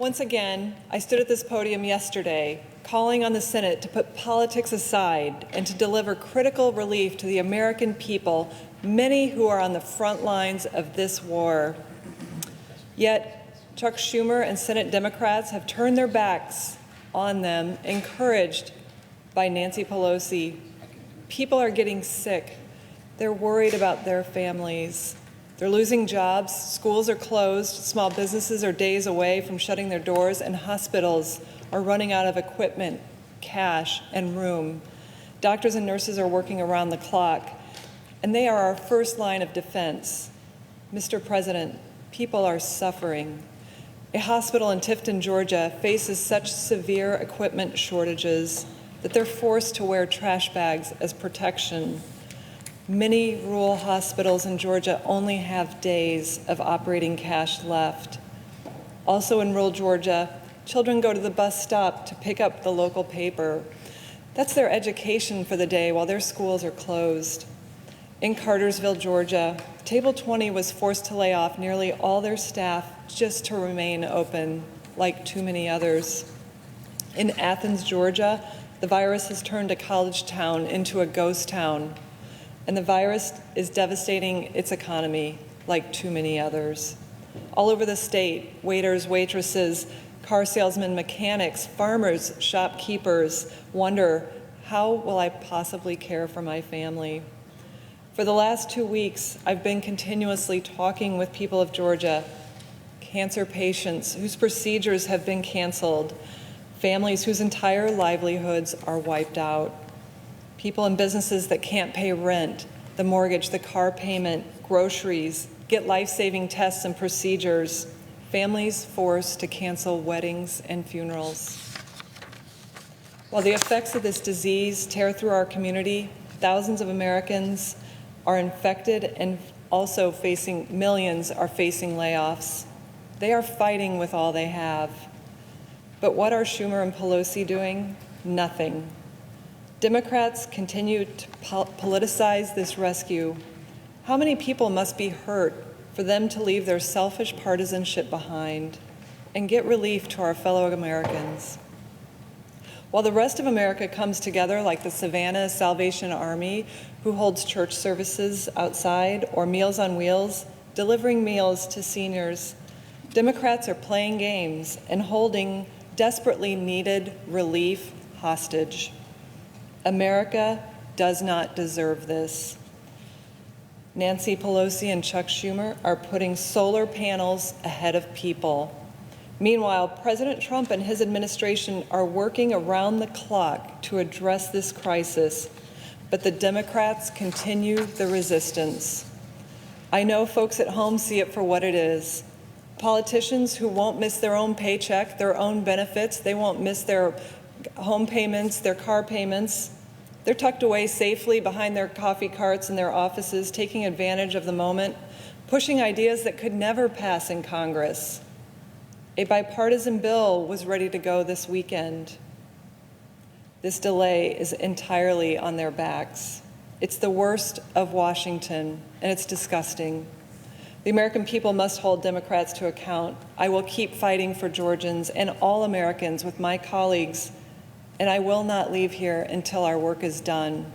Once again, I stood at this podium yesterday, calling on the Senate to put politics aside and to deliver critical relief to the American people, many who are on the front lines of this war. Yet, Chuck Schumer and Senate Democrats have turned their backs on them, encouraged by Nancy Pelosi. People are getting sick. They're worried about their families. They're losing jobs, schools are closed, small businesses are days away from shutting their doors, and hospitals are running out of equipment, cash, and room. Doctors and nurses are working around the clock, and they are our first line of defense. Mr. President, people are suffering. A hospital in Tifton, Georgia faces such severe equipment shortages that they're forced to wear trash bags as protection. Many rural hospitals in Georgia only have days of operating cash left. Also in rural Georgia, children go to the bus stop to pick up the local paper. That's their education for the day while their schools are closed. In Cartersville, Georgia, Table 20 was forced to lay off nearly all their staff just to remain open, like too many others. In Athens, Georgia, the virus has turned a college town into a ghost town, and the virus is devastating its economy like too many others. All over the state, waiters, waitresses, car salesmen, mechanics, farmers, shopkeepers wonder, how will I possibly care for my family? For the last 2 weeks, I've been continuously talking with people of Georgia, cancer patients whose procedures have been canceled, families whose entire livelihoods are wiped out, people in businesses that can't pay rent, the mortgage, the car payment, groceries, get life-saving tests and procedures, families forced to cancel weddings and funerals. While the effects of this disease tear through our community, thousands of Americans are infected and also millions are facing layoffs. They are fighting with all they have. But what are Schumer and Pelosi doing? Nothing. Democrats continue to politicize this rescue. How many people must be hurt for them to leave their selfish partisanship behind and get relief to our fellow Americans? While the rest of America comes together like the Savannah Salvation Army, who holds church services outside, or Meals on Wheels, delivering meals to seniors, Democrats are playing games and holding desperately needed relief hostage. America does not deserve this. Nancy Pelosi and Chuck Schumer are putting solar panels ahead of people. Meanwhile, President Trump and his administration are working around the clock to address this crisis, but the Democrats continue the resistance. I know folks at home see it for what it is. Politicians who won't miss their own paycheck, their own benefits, they won't miss their home payments, their car payments. They're tucked away safely behind their coffee carts in their offices, taking advantage of the moment, pushing ideas that could never pass in Congress. A bipartisan bill was ready to go this weekend. This delay is entirely on their backs. It's the worst of Washington, and it's disgusting. The American people must hold Democrats to account. I will keep fighting for Georgians and all Americans with my colleagues, and I will not leave here until our work is done.